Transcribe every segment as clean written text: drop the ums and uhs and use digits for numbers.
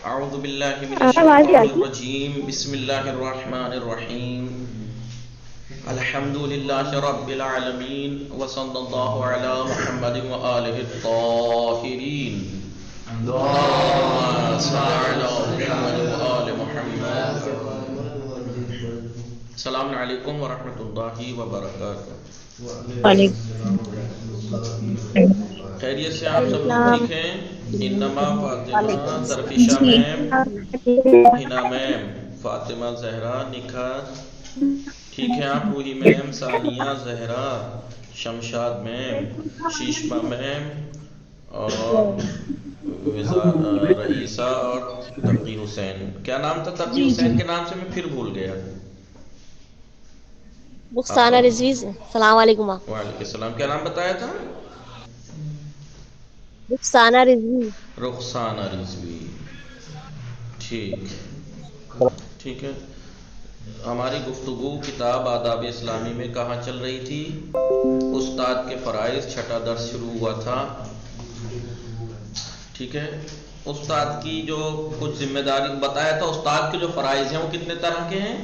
اعوذ باللہ من آواز آ الشیطان گئی؟ الرجیم بسم اللہ الرحمن الرحیم الحمد للہ رب العالمین وصلی اللہ علی محمد وآلہ الطاہرین اللہم صل علی محمد وآل محمد. السلام علیکم ورحمۃ اللہ وبرکاتہ. وعلیکم خیریت سے آپ سب لوگ السلام. ٹھیک ہیں؟ انما فاطمہ درفشہ جی میم، ہنا میم، فاطمہ زہرا نکھت ٹھیک ہے آپ، روحی میم، ثانیہ زہرا، شمشاد میم، شیشمہ میم اور رئیسہ اور تقی حسین. کیا نام تھا تقی جی جی حسین کے نام سے؟ میں پھر بھول گیا آپ کا. رخسانہ رضوی. السلام علیکم. وعلیکم السلام. کیا نام بتایا تھا؟ رخسانہ رضوی. رخسانہ رضوی. ٹھیک ٹھیک ہے. ہماری گفتگو کتاب آداب اسلامی میں کہاں چل رہی تھی؟ استاد کے فرائض، چھٹا درس شروع ہوا تھا. ٹھیک ہے. استاد کی جو کچھ ذمہ داری بتایا تھا. استاد کے جو فرائض ہیں وہ کتنے طرح کے ہیں؟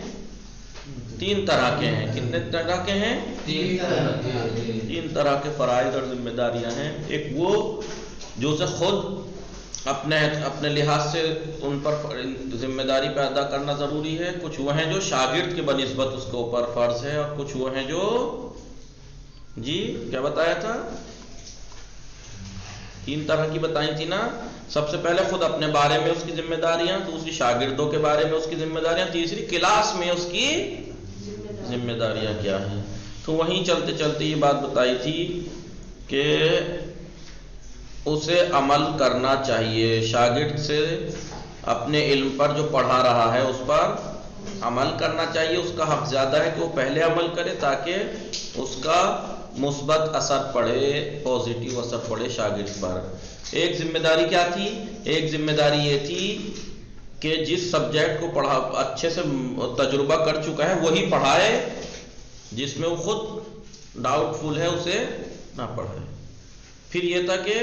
3 طرح کے ہیں. کتنے طرح کے ہیں؟ 3 طرح کے فرائض اور ذمہ داریاں ہیں. ایک وہ جو سے خود اپنے لحاظ سے ان پر ذمہ داری پہ ادا کرنا ضروری ہے. کچھ وہ ہیں جو شاگرد کے بنسبت اس کے اوپر فرض ہے، اور کچھ وہ ہیں جو جی کیا بتایا تھا؟ 3 طرح کی بتائی تھی نا. سب سے پہلے خود اپنے بارے میں اس کی ذمہ داریاں، دوسری شاگردوں کے بارے میں اس کی ذمہ داریاں، تیسری کلاس میں اس کی ذمہ داریاں کیا ہیں. تو وہیں چلتے چلتے یہ بات بتائی تھی کہ اسے عمل کرنا چاہیے. شاگرد سے اپنے علم پر جو پڑھا رہا ہے اس پر عمل کرنا چاہیے. اس کا حق زیادہ ہے کہ وہ پہلے عمل کرے تاکہ اس کا مثبت اثر پڑے، پازیٹیو اثر پڑے شاگرد پر. ایک ذمہ داری کیا تھی؟ ایک ذمہ داری یہ تھی کہ جس سبجیکٹ کو پڑھا اچھے سے تجربہ کر چکا ہے وہی پڑھائے، جس میں وہ خود ڈاؤٹ فل ہے اسے نہ پڑھائے. پھر یہ تھا کہ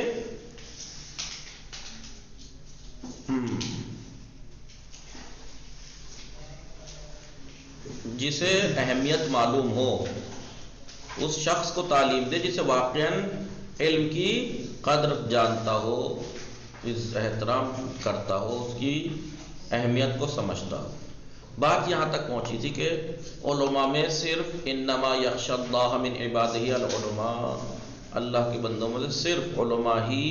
جسے اہمیت معلوم ہو اس شخص کو تعلیم دے، جسے واقعاً علم کی قدر جانتا ہو، اس احترام کرتا ہو، اس کی اہمیت کو سمجھتا ہو. بات یہاں تک پہنچی تھی کہ علماء میں صرف انما یخشی اللہ من عبادہ العلماء، اللہ کے بندوں میں سے صرف علماء ہی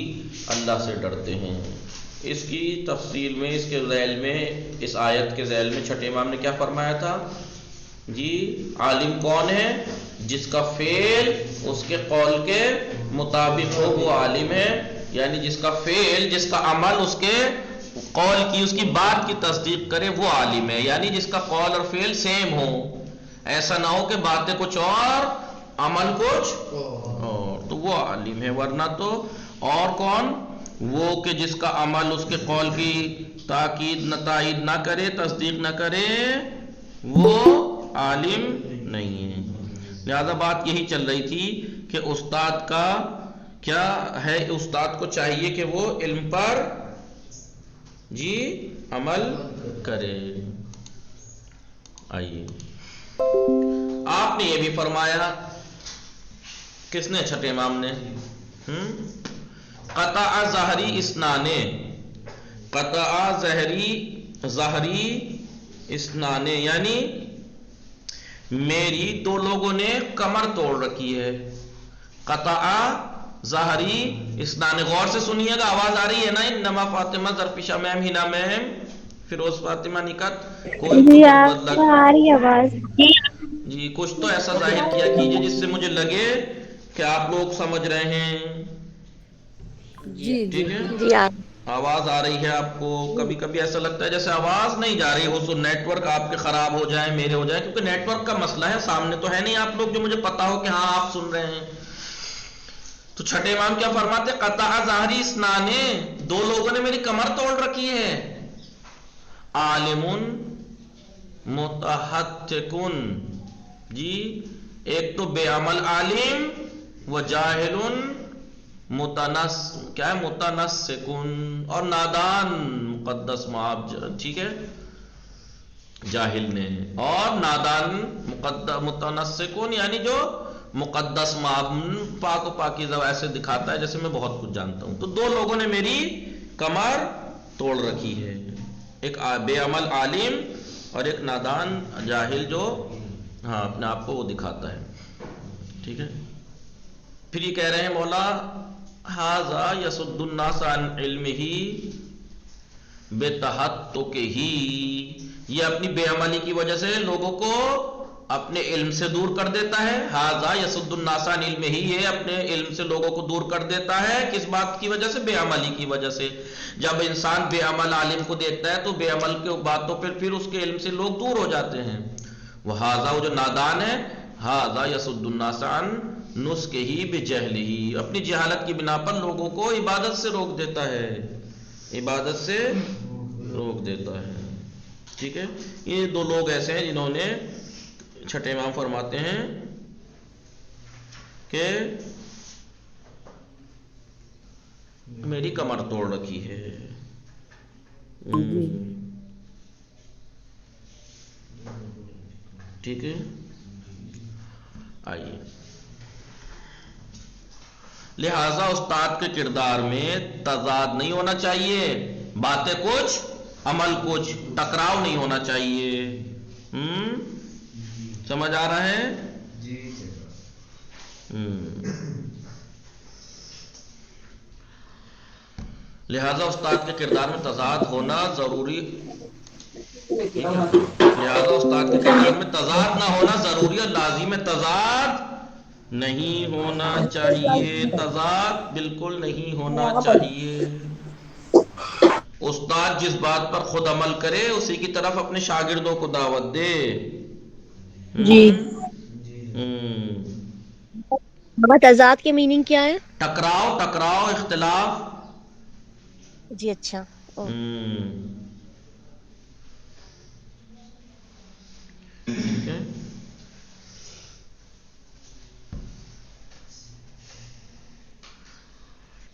اللہ سے ڈرتے ہیں. اس کی تفصیل میں اس کے ذیل میں، اس آیت کے ذیل میں چھٹے امام نے کیا فرمایا تھا؟ جی عالم کون ہے؟ جس کا فعل اس کے قول کے مطابق ہو وہ عالم ہے. یعنی جس کا فعل، جس کا عمل اس کے قول کی، اس کی بات کی تصدیق کرے وہ عالم ہے. یعنی جس کا قول اور فعل سیم ہو، ایسا نہ ہو کہ باتیں کچھ اور عمل کچھ اور، تو وہ عالم ہے. ورنہ تو اور کون؟ وہ کہ جس کا عمل اس کے قول کی تاکید تائید نہ کرے، تصدیق نہ کرے، وہ عالم نہیں ہے. لہذا بات یہی چل رہی تھی کہ استاد کا کیا ہے؟ استاد کو چاہیے کہ وہ علم پر جی عمل کرے. آئیے آپ نے یہ بھی فرمایا، کس نے؟ چھٹے امام نے. قطع ظہری اسنانے، قطع ظہری اسنانے یعنی میری 2 لوگوں نے کمر توڑ رکھی ہے. قطع ظہری اسنان. غور سے سنیے گا، آواز آ رہی ہے نا؟ انما فاطمہ ظرفشہ میم، ہنا میم، فیروز فاطمہ نکت. کوئی تو جی پھر آپ کو آ رہی آواز؟ جی کچھ تو ایسا ظاہر کیا کیجئے جس سے مجھے لگے کہ آپ لوگ سمجھ رہے ہیں. ٹھیک ہے، جی آپ. آواز آ رہی ہے آپ کو؟ کبھی کبھی ایسا لگتا ہے جیسے آواز نہیں جا رہی ہو. سو نیٹ ورک آپ کے خراب ہو جائیں، میرے ہو جائیں، کیونکہ نیٹ ورک کا مسئلہ ہے. سامنے تو ہے نہیں آپ لوگ جو مجھے پتا ہو کہ ہاں آپ سن رہے ہیں. تو چھٹے امام کیا فرماتے؟ قطع ظہری اسنانے، 2 لوگوں نے میری کمر توڑ رکھی ہے. عالم متحتکن، جی ایک تو بے عمل عالم، و جاہل کیا ہے متنسکن، اور نادان مقدس معاب، ٹھیک ہے، جاہل نے، اور نادان متنسکن یعنی جو مقدس معاب، پاک و پاکیزہ ایسے دکھاتا ہے جیسے میں بہت کچھ جانتا ہوں. تو دو لوگوں نے میری کمر توڑ رکھی ہے، ایک بے عمل عالم اور ایک نادان جاہل جو ہاں اپنے آپ کو وہ دکھاتا ہے. ٹھیک ہے. پھر یہ کہہ رہے ہیں مولا ھذا یصد الناس عن علمہ بتحتکہ، یہ اپنی بے عملی کی وجہ سے لوگوں کو اپنے علم سے دور کر دیتا ہے. ھذا یصد الناس عن علمہ، یہ اپنے علم سے لوگوں کو دور کر دیتا ہے. کس بات کی وجہ سے؟ بے عملی کی وجہ سے. جب انسان بے عمل عالم کو دیکھتا ہے تو بے عمل کی باتوں پر پھر اس کے علم سے لوگ دور ہو جاتے ہیں. وہ ھذا، وہ جو نادان ہے، ھذا یصد الناس عن نسکہ بجہلہ، اپنی جہالت کی بنا پر لوگوں کو عبادت سے روک دیتا ہے، عبادت سے روک دیتا ہے. ٹھیک ہے. یہ دو لوگ ایسے ہیں جنہوں نے چھٹے امام فرماتے ہیں کہ میری کمر توڑ رکھی ہے. ٹھیک ہے. آئیے، لہذا استاد کے کردار میں تضاد نہیں ہونا چاہیے، باتیں کچھ عمل کچھ، ٹکراؤ نہیں ہونا چاہیے. سمجھ آ رہا ہے؟ لہذا استاد کے کردار میں تضاد ہونا ضروری، لہذا استاد کے کردار میں تضاد نہ ہونا ضروری اور لازم ہے. تضاد نہیں ہونا چاہیے، تضاد بالکل نہیں ہونا چاہیے. استاد جس بات پر خود عمل کرے اسی کی طرف اپنے شاگردوں کو دعوت دے. جی. بابا تضاد کے میننگ کیا ہے؟ ٹکراؤ، اختلاف. جی اچھا. ٹھیک ہے.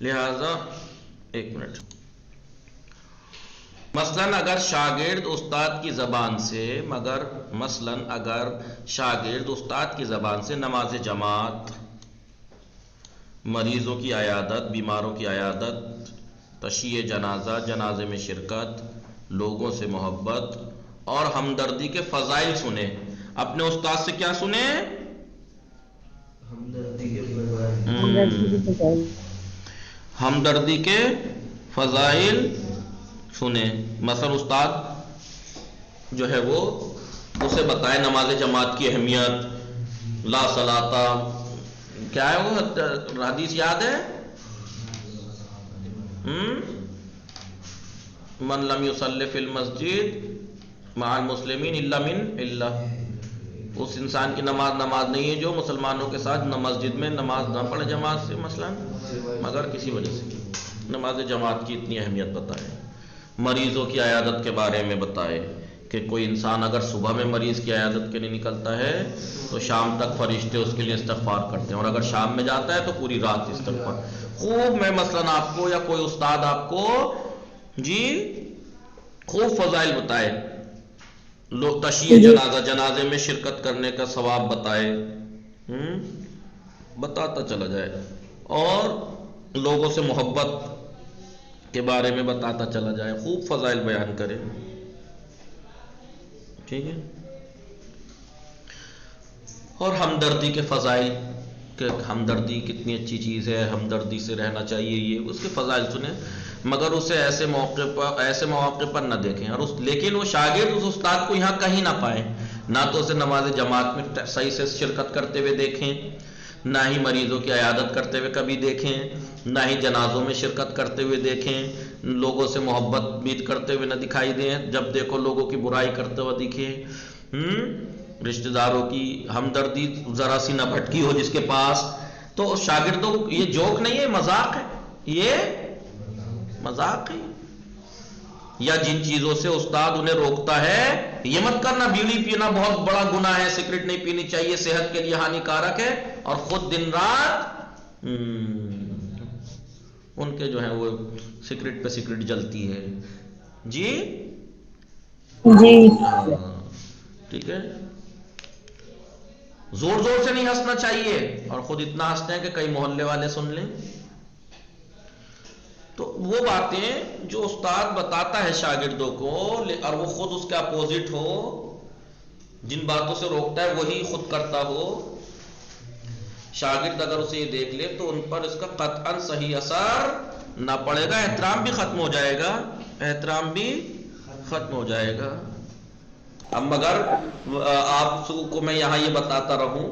لہذا ایک منٹ، مثلاً اگر شاگرد استاد کی زبان سے نماز جماعت، مریضوں کی عیادت، بیماروں کی عیادت، تشییع جنازہ، جنازے میں شرکت، لوگوں سے محبت اور ہمدردی کے فضائل سنے، اپنے استاد سے کیا سنے؟ ہمدردی کے فضائل سنے. مثلا استاد جو ہے وہ اسے بتائے نماز جماعت کی اہمیت، لا صلاۃ، کیا ہے وہ حدیث یاد ہے؟ من لم یصلی فی المسجد مع المسلمین الا اس انسان کی نماز نہیں ہے جو مسلمانوں کے ساتھ مسجد میں نماز نہ پڑھے جماعت سے، مثلا مگر کسی وجہ سے. نماز جماعت کی اتنی اہمیت بتائے. مریضوں کی عیادت کے بارے میں بتائے کہ کوئی انسان اگر صبح میں مریض کی عیادت کے لیے نکلتا ہے تو شام تک فرشتے اس کے لیے استغفار کرتے ہیں، اور اگر شام میں جاتا ہے تو پوری رات استغفار. خوب میں مثلا آپ کو یا کوئی استاد آپ کو خوب فضائل بتائے، لوگ تشییع جنازہ، جنازے میں شرکت کرنے کا ثواب بتائے، بتاتا چلا جائے، اور لوگوں سے محبت کے بارے میں بتاتا چلا جائے، خوب فضائل بیان کرے. ٹھیک ہے. اور ہمدردی کے فضائل، کہ ہمدردی کتنی اچھی چیز ہے، ہمدردی سے رہنا چاہیے، یہ اس کے فضائل سنیں، مگر اسے ایسے مواقع پر نہ دیکھیں. اور لیکن وہ شاگرد اس استاد کو یہاں کہیں نہ پائیں، نہ تو اسے نماز جماعت میں صحیح سے شرکت کرتے ہوئے دیکھیں، نہ ہی مریضوں کی عیادت کرتے ہوئے کبھی دیکھیں، نہ ہی جنازوں میں شرکت کرتے ہوئے دیکھیں، لوگوں سے محبت بید کرتے ہوئے نہ دکھائی دیں، جب دیکھو لوگوں کی برائی کرتے ہوئے دکھیں، رشتہ داروں کی ہمدردی ذرا سی نہ بھٹکی ہو جس کے پاس. تو شاگردوں یہ جوک نہیں ہے، مذاق ہے، یہ مذاق ہے. یا جن چیزوں سے استاد انہیں روکتا ہے، یہ مت کرنا، بیڑی پینا بہت بڑا گناہ ہے، سگریٹ نہیں پینی چاہیے، صحت کے لیے ہانیکارک ہے، اور خود دن رات ان کے جو ہیں وہ سگریٹ پہ سگریٹ جلتی ہے. جی جی ہاں ٹھیک ہے. زور زور سے نہیں ہنسنا چاہیے، اور خود اتنا ہنستے ہیں کہ کئی محلے والے سن لیں. تو وہ باتیں جو استاد بتاتا ہے شاگردوں کو اور وہ خود اس کے اپوزٹ ہو، جن باتوں سے روکتا ہے وہی خود کرتا ہو، شاگرد اگر اسے یہ دیکھ لے تو ان پر اس کا قطعاً صحیح اثر نہ پڑے گا، احترام بھی ختم ہو جائے گا، احترام بھی ختم ہو جائے گا. اب مگر آپ کو میں یہاں یہ بتاتا رہوں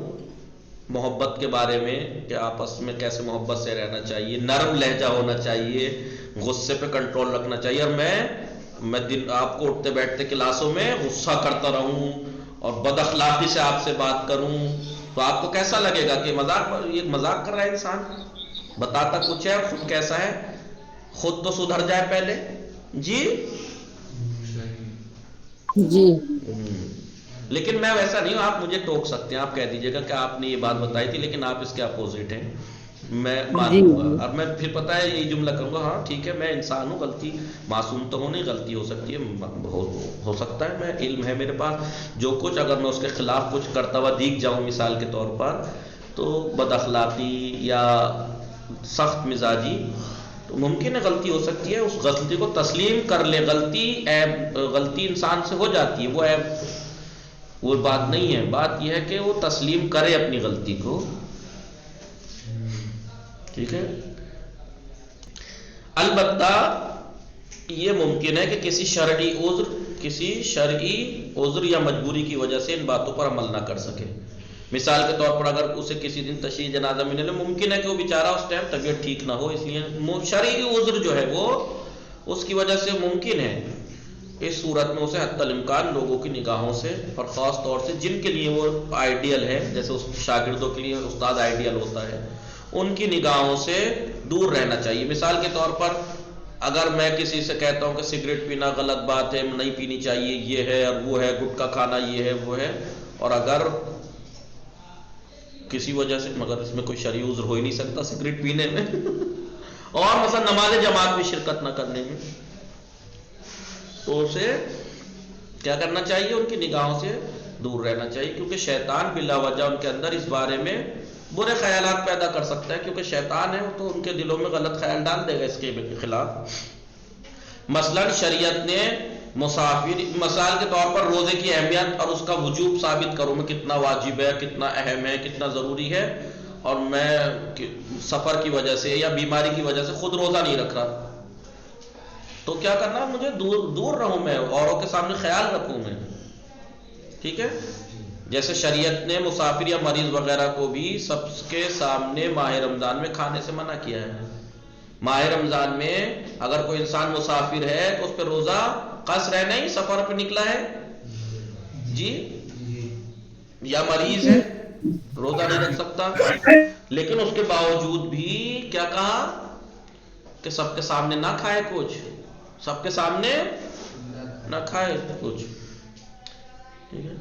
محبت کے بارے میں کہ آپس میں کیسے محبت سے رہنا چاہیے، نرم لہجہ ہونا چاہیے، غصے پہ کنٹرول رکھنا چاہیے، اور میں دن آپ کو اٹھتے بیٹھتے کلاسوں میں غصہ کرتا رہوں اور بد اخلاقی سے آپ سے بات کروں تو آپ کو کیسا لگے گا کہ یہ مذاق کر رہا ہے انسان. بتاتا کچھ ہے اور خود کیسا ہے. خود تو سدھر جائے پہلے. جی جی لیکن میں ویسا نہیں ہوں، آپ مجھے ٹوک سکتے ہیں، آپ کہہ دیجئے گا کہ آپ نے یہ بات بتائی تھی لیکن آپ اس کے اپوزٹ ہیں، میں مان جی لوں گا، اور میں پھر پتہ ہے یہی جملہ کروں گا، ہاں ٹھیک ہے میں انسان ہوں، غلطی معصوم تو ہوں نہیں، غلطی ہو سکتی ہے، ہو سکتا ہے، میں علم ہے میرے پاس جو کچھ، اگر میں اس کے خلاف کچھ کرتا ہوا دیکھ جاؤں مثال کے طور پر تو بد اخلاقی یا سخت مزاجی، تو ممکن ہے غلطی ہو سکتی ہے، اس غلطی کو تسلیم کر لے. غلطی انسان سے ہو جاتی ہے، وہ بات نہیں ہے، بات یہ ہے کہ وہ تسلیم کرے اپنی غلطی کو. ٹھیک ہے. البتہ یہ ممکن ہے کہ کسی شرعی عذر یا مجبوری کی وجہ سے ان باتوں پر عمل نہ کر سکے. مثال کے طور پر اگر اسے کسی دن تشییع جنازہ ملنے، ممکن ہے کہ وہ بیچارہ اس ٹائم طبیعت ٹھیک نہ ہو، اس لیے شرعی عذر جو ہے وہ اس کی وجہ سے ممکن ہے. اس صورت میں اسے حتی الامکان لوگوں کی نگاہوں سے، اور خاص طور سے جن کے لیے وہ آئیڈیل ہے، جیسے اس شاگردوں کے لیے استاد آئیڈیل ہوتا ہے، ان کی نگاہوں سے دور رہنا چاہیے. مثال کے طور پر اگر میں کسی سے کہتا ہوں کہ سگریٹ پینا غلط بات ہے، نہیں پینی چاہیے، یہ ہے اور وہ ہے، گٹکا کھانا یہ ہے وہ ہے، اور اگر کسی وجہ سے، مگر اس میں کوئی شرعی عذر ہو ہی نہیں سکتا سگریٹ پینے میں اور مثلا نماز جماعت میں شرکت نہ کرنے میں، تو اسے کیا کرنا چاہیے؟ ان کی نگاہوں سے دور رہنا چاہیے، کیونکہ شیطان بلا وجہ ان کے اندر اس بارے میں برے خیالات پیدا کر سکتا ہے، کیونکہ شیطان ہے تو ان کے دلوں میں غلط خیال ڈال دے گا اس کے خلاف. مثلا شریعت نے مثال کے طور پر روزے کی اہمیت اور اس کا وجوب ثابت کروں میں کتنا واجب ہے، کتنا اہم ہے، کتنا ضروری ہے، اور میں سفر کی وجہ سے یا بیماری کی وجہ سے خود روزہ نہیں رکھ رہا، تو کیا کرنا ہے؟ مجھے دور رہوں، میں اوروں کے سامنے خیال رکھوں میں. ٹھیک ہے. جیسے شریعت نے مسافر یا مریض وغیرہ کو بھی سب کے سامنے ماہ رمضان میں کھانے سے منع کیا ہے. ماہ رمضان میں اگر کوئی انسان مسافر ہے تو اس پہ روزہ قصر ہے، نہیں سفر پہ نکلا ہے جی، یا مریض ہے روزہ نہیں رکھ سکتا، لیکن اس کے باوجود بھی کیا کہا کہ سب کے سامنے نہ کھائے کچھ، سب کے سامنے نہ کھائے کچھ. ٹھیک ہے.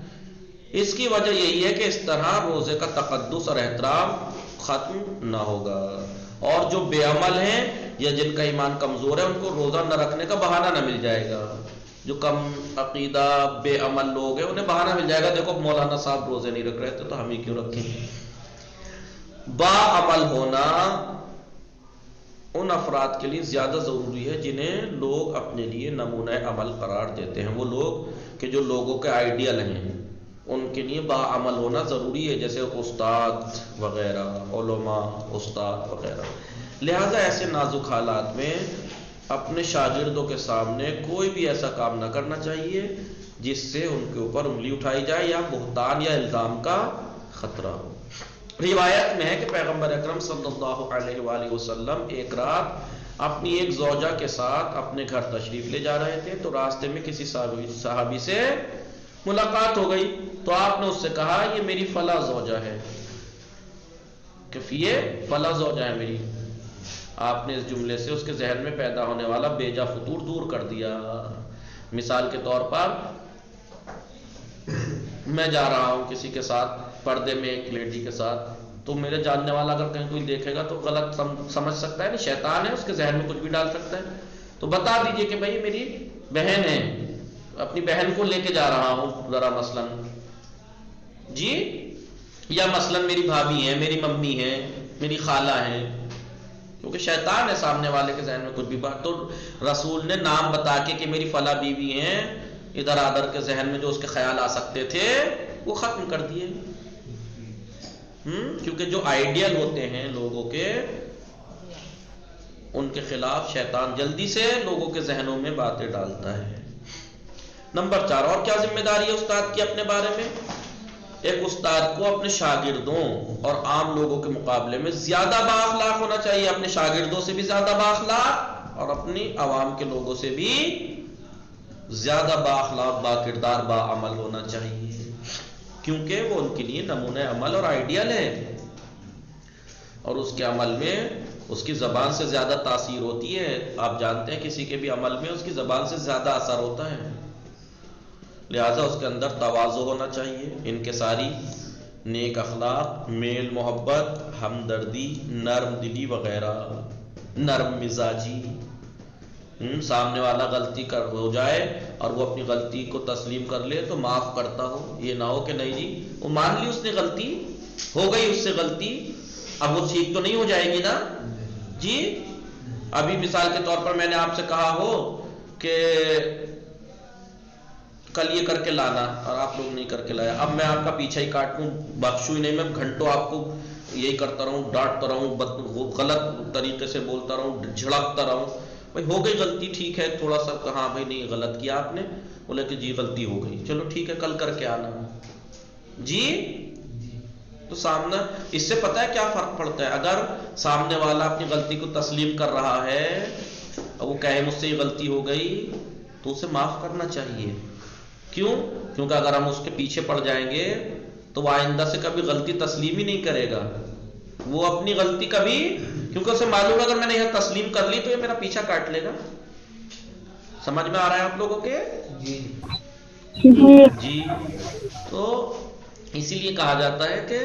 اس کی وجہ یہی ہے کہ اس طرح روزے کا تقدس اور احترام ختم نہ ہوگا، اور جو بے عمل ہیں یا جن کا ایمان کمزور ہے ان کو روزہ نہ رکھنے کا بہانہ نہ مل جائے گا. جو کم عقیدہ بے عمل لوگ ہیں انہیں بہانہ مل جائے گا، دیکھو مولانا صاحب روزے نہیں رکھ رہے تھے تو ہم ہی کیوں رکھیں. با عمل ہونا ان افراد کے لیے زیادہ ضروری ہے جنہیں لوگ اپنے لیے نمونہ عمل قرار دیتے ہیں. وہ لوگ کہ جو لوگوں کے آئیڈیل ہیں ان کے لیے باعمل ہونا ضروری ہے، جیسے استاد وغیرہ، علماء، استاد وغیرہ. لہذا ایسے نازک حالات میں اپنے شاگردوں کے سامنے کوئی بھی ایسا کام نہ کرنا چاہیے جس سے ان کے اوپر انگلی اٹھائی جائے یا بہتان یا الزام کا خطرہ ہو. روایت میں ہے کہ پیغمبر اکرم صلی اللہ علیہ وآلہ وسلم ایک رات اپنی ایک زوجہ کے ساتھ اپنے گھر تشریف لے جا رہے تھے، تو راستے میں کسی صحابی سے ملاقات ہو گئی، تو آپ نے اس سے کہا یہ میری فلاں زوجہ ہے، کہ یہ فلاں زوجہ ہے میری. آپ نے اس جملے سے اس کے ذہن میں پیدا ہونے والا بیجا فطور دور کر دیا. مثال کے طور پر میں جا رہا ہوں کسی کے ساتھ، پردے میں ایک لیڈی کے ساتھ تو میرے جاننے والا اگر کہیں کوئی دیکھے گا تو غلط سمجھ سکتا ہے، شیطان ہے، اس کے ذہن میں کچھ بھی ڈال سکتا ہے. تو بتا دیجئے کہ بھائی میری بہن ہے، اپنی بہن کو لے کے جا رہا ہوں ذرا مثلا جی، یا مثلا میری بھابھی ہے، میری ممی ہے، میری خالہ ہے، کیونکہ شیطان ہے سامنے والے کے ذہن میں کچھ بھی بات. تو رسول نے نام بتا کے کہ میری فلاں بیوی ہیں، ادھر ادھر کے ذہن میں جو اس کے خیال آ سکتے تھے وہ ختم کر دیے. کیونکہ جو آئیڈیل ہوتے ہیں لوگوں کے، ان کے خلاف شیطان جلدی سے لوگوں کے ذہنوں میں باتیں ڈالتا ہے. نمبر 4، اور کیا ذمہ داری ہے استاد کی اپنے بارے میں؟ ایک استاد کو اپنے شاگردوں اور عام لوگوں کے مقابلے میں زیادہ بااخلاق ہونا چاہیے، اپنے شاگردوں سے بھی زیادہ بااخلاق اور اپنی عوام کے لوگوں سے بھی زیادہ بااخلاق، باکردار، باعمل ہونا چاہیے، کیونکہ وہ ان کے لیے نمونہ عمل اور آئیڈیل ہے، اور اس کے عمل میں اس کی زبان سے زیادہ تاثیر ہوتی ہے. آپ جانتے ہیں کسی کے بھی عمل میں اس کی زبان سے زیادہ اثر ہوتا ہے، لہذا اس کے اندر تواضع ہونا چاہیے، انکساری، نیک اخلاق، میل محبت، ہمدردی، نرم دلی وغیرہ، نرم مزاجی. سامنے والا غلطی ہو جائے اور وہ اپنی غلطی کو تسلیم کر لے تو معاف کرتا ہو، یہ نہ ہو کہ نہیں جی وہ مان لی اس نے غلطی، ہو گئی اس سے غلطی، اب وہ ٹھیک تو نہیں ہو جائے گی نا جی. ابھی مثال کے طور پر میں نے آپ سے کہا ہو کہ کل یہ کر کے لانا اور آپ لوگ نہیں کر کے لایا، اب میں آپ کا پیچھا ہی کاٹوں، بخشوں ہی نہیں، میں گھنٹوں آپ کو یہی کرتا رہوں، ڈانٹتا رہوں، غلط طریقے سے بولتا رہوں، جھڑکتا رہوں. بھائی ہو گئی غلطی، ٹھیک ہے، تھوڑا سا کہاں بھائی نہیں غلط کیا آپ نے، بولے کہ جی غلطی ہو گئی، چلو ٹھیک ہے کل کر کے آنا جی. تو سامنے اس سے پتہ ہے کیا فرق پڑتا ہے؟ اگر سامنے والا اپنی غلطی کو تسلیم کر رہا ہے اور وہ کہے مجھ سے یہ غلطی ہو گئی تو اسے معاف کرنا چاہیے. کیوں؟ کیونکہ اگر ہم اس کے پیچھے پڑ جائیں گے تو وہ آئندہ سے کبھی غلطی تسلیم ہی نہیں کرے گا، وہ اپنی غلطی کبھی، کیونکہ اسے معلوم ہے اگر میں نے یہ تسلیم کر لی تو یہ میرا پیچھا کاٹ لے گا. سمجھ میں آ رہا ہے آپ لوگوں کے؟ جی. تو اسی لیے کہا جاتا ہے کہ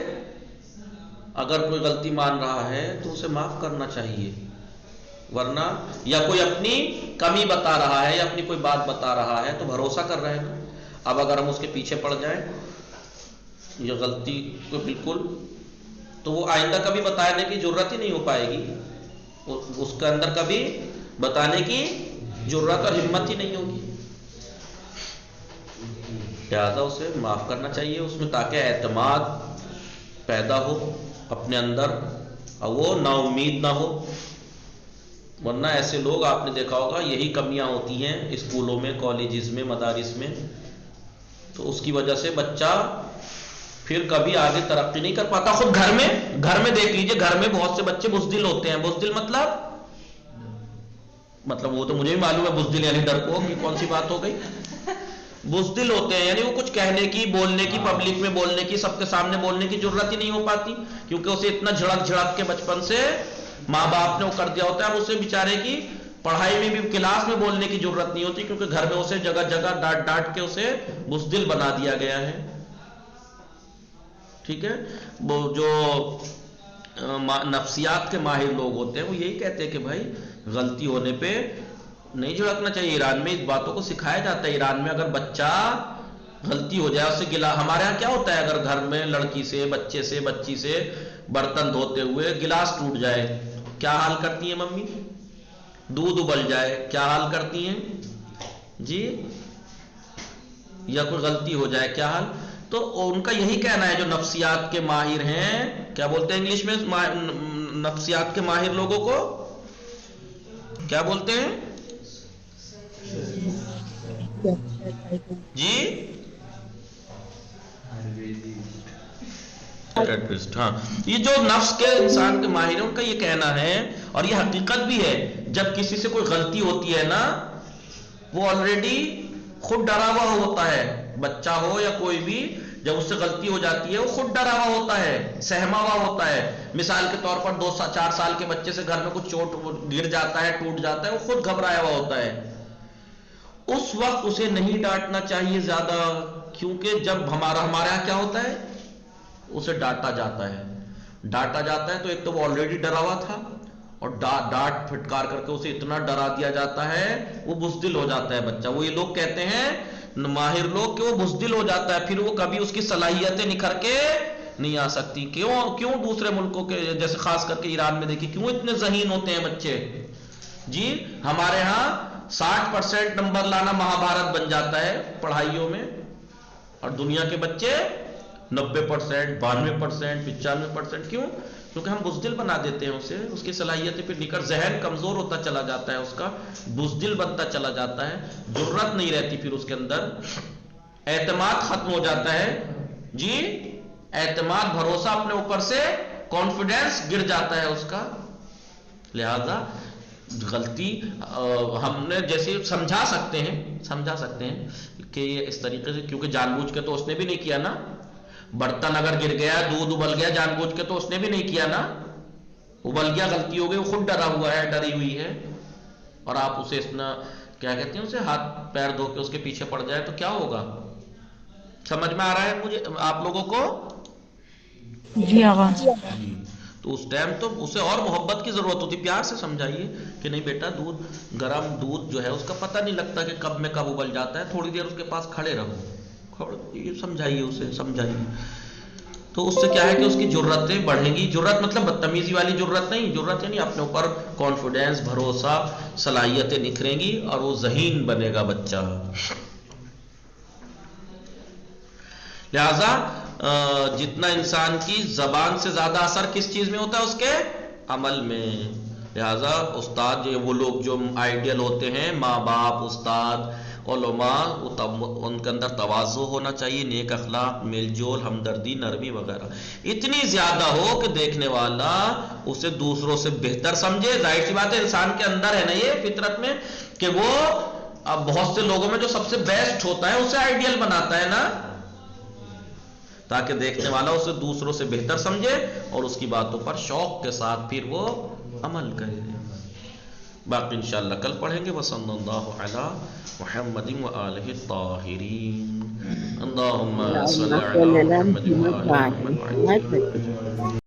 اگر کوئی غلطی مان رہا ہے تو اسے معاف کرنا چاہیے، ورنہ یا کوئی اپنی کمی بتا رہا ہے یا اپنی کوئی بات بتا رہا ہے تو بھروسہ کر رہے ہیں. اب اگر ہم اس کے پیچھے پڑ جائیں یہ غلطی کو بالکل، تو وہ آئندہ کبھی بتانے کی ضرورت ہی نہیں ہو پائے گی، اس کے اندر کبھی بتانے کی ضرورت اور ہمت ہی نہیں ہوگی. لہٰذا اسے معاف کرنا چاہیے اس میں، تاکہ اعتماد پیدا ہو اپنے اندر اور وہ نا امید نہ ہو. ورنہ ایسے لوگ آپ نے دیکھا ہوگا یہی کمیاں ہوتی ہیں اسکولوں میں، کالجز میں، مدارس میں، تو اس کی وجہ سے بچہ پھر کبھی آگے ترقی نہیں کر پاتا. خود گھر میں دیکھ لیجئے، گھر میں بہت سے بچے بزدل ہوتے ہیں. بزدل مطلب وہ تو مجھے بھی معلوم ہے، بزدل یعنی ڈرپوک، کی کون سی بات ہو گئی. بزدل ہوتے ہیں یعنی وہ کچھ کہنے کی، بولنے کی، پبلک میں بولنے کی، سب کے سامنے بولنے کی ضرورت ہی نہیں ہو پاتی، کیونکہ اسے اتنا جھڑک کے بچپن سے ماں باپ نے وہ کر دیا ہوتا ہے. اب اسے بیچارے کی پڑھائی میں بھی، کلاس میں بولنے کی ضرورت نہیں ہوتی، کیونکہ گھر میں اسے جگہ جگہ ڈانٹ کے اسے بزدل بنا دیا گیا ہے. ٹھیک ہے. وہ جو نفسیات کے ماہر لوگ ہوتے ہیں وہ یہی کہتے ہیں کہ بھائی غلطی ہونے پہ نہیں جھڑکنا چاہیے. ایران میں اس باتوں کو سکھایا جاتا ہے. ایران میں اگر بچہ غلطی ہو جائے، اس سے گلا، ہمارے ہاں کیا ہوتا ہے اگر گھر میں لڑکی سے، بچے سے، بچی سے برتن دھوتے ہوئے گلاس ٹوٹ جائے کیا حال کرتی ہیں ممی؟ دودھ ابل جائے کیا حال کرتی ہیں جی؟ یا کوئی غلطی ہو جائے کیا حال؟ تو ان کا یہی کہنا ہے جو نفسیات کے ماہر ہیں، کیا بولتے ہیں انگلش میں نفسیات کے ماہر لوگوں کو کیا بولتے ہیں جی؟ ہاں، یہ جو نفس کے انسان کے ماہر ہیں ان کا یہ کہنا ہے، اور یہ حقیقت بھی ہے، جب کسی سے کوئی غلطی ہوتی ہے نا، وہ آلریڈی خود ڈرا ہوا ہوتا ہے، بچہ ہو یا کوئی بھی، جب اس سے غلطی ہو جاتی ہے وہ خود ڈرا ہوا ہوتا ہے، سہما ہوا ہوتا ہے. مثال کے طور پر 2-4 سال کے بچے سے گھر میں کچھ چوٹ گر جاتا ہے، ٹوٹ جاتا ہے، وہ خود گھبرایا ہوا ہوتا ہے. اس وقت اسے نہیں ڈانٹنا چاہیے زیادہ، کیونکہ جب ہمارے یہاں کیا ہوتا ہے، اسے ڈانٹا جاتا ہے. ڈانٹا جاتا ہے تو ایک تو وہ آلریڈی ڈرا ہوا تھا، اور ڈانٹ پھٹکار کر کے اسے اتنا ڈرا دیا جاتا ہے وہ بزدل ہو جاتا ہے بچہ. وہ یہ لوگ کہتے ہیں ماہر لوگ کہ وہ بزدل ہو جاتا ہے، پھر وہ کبھی اس کی صلاحیتیں نکھر کے نہیں آ سکتی. کیوں دوسرے ملکوں کے جیسے خاص کر کے ایران میں دیکھیں کیوں اتنے ذہین ہوتے ہیں بچے. جی ہمارے ہاں 60% نمبر لانا مہابھارت بن جاتا ہے پڑھائیوں میں، اور دنیا کے بچے 90%، 92%، 95%. کیوں؟ کیونکہ ہم بزدل بنا دیتے ہیں اسے، اس کی صلاحیتیں پھر نکل، ذہن کمزور ہوتا چلا جاتا ہے، اس کا بزدل بنتا چلا جاتا ہے، جرت نہیں رہتی پھر اس کے اندر، اعتماد ختم ہو جاتا ہے. جی اعتماد، بھروسہ اپنے اوپر سے، کانفیڈنس گر جاتا ہے اس کا. لہذا غلطی ہم نے جیسے سمجھا سکتے ہیں کہ یہ اس طریقے سے، کیونکہ جان بوجھ کے تو اس نے بھی نہیں کیا نا. برتن اگر گر گیا، دودھ ابل گیا، جان بوجھ کے تو اس نے بھی نہیں کیا نا، ابل گیا، غلطی ہو گئی، وہ خود ڈرا ہوا ہے، ڈری ہوئی ہے، اور آپ اسے اتنا کیا کہتے ہیں اسے ہاتھ پیر دھو کے اس کے پیچھے پڑ جائے تو کیا ہوگا؟ سمجھ میں آ رہا ہے مجھے آپ لوگوں کو؟ جی آقا. جی تو اس ٹائم تو اسے اور محبت کی ضرورت ہوتی، پیار سے سمجھائیے کہ نہیں بیٹا گرم دودھ جو ہے اس کا پتہ نہیں لگتا کہ کب میں کب ابل جاتا ہے، تھوڑی دیر اس کے پاس کھڑے رہو، سمجھائیے اسے، سمجھائیے. تو اس سے کیا ہے کہ اس کی جرتیں بڑھیں گی. جرت مطلب بدتمیزی والی جرت نہیں، جرت یعنی اپنے اوپر کانفیڈنس، بھروسہ، صلاحیتیں نکھریں گی اور وہ ذہین بنے گا بچہ. لہذا جتنا انسان کی زبان سے زیادہ اثر کس چیز میں ہوتا ہے؟ اس کے عمل میں. لہذا استاد وہ لوگ جو آئیڈیل ہوتے ہیں، ماں باپ، استاد، علماء، ان کے اندر تواضع ہونا چاہیے، نیک اخلاق، میل جول، ہمدردی، نرمی وغیرہ اتنی زیادہ ہو کہ دیکھنے والا اسے دوسروں سے بہتر سمجھے. ظاہر سی بات ہے انسان کے اندر ہے نا یہ فطرت میں کہ وہ اب بہت سے لوگوں میں جو سب سے بیسٹ ہوتا ہے اسے آئیڈیل بناتا ہے نا، تاکہ دیکھنے والا اسے دوسروں سے بہتر سمجھے اور اس کی باتوں پر شوق کے ساتھ پھر وہ عمل کرے. باقی انشاءاللہ کل پڑھیں گے. وصلی اللہ علی محمد وآلہ الطاہرین. اللہم صلی علی محمد وآلہ محمد.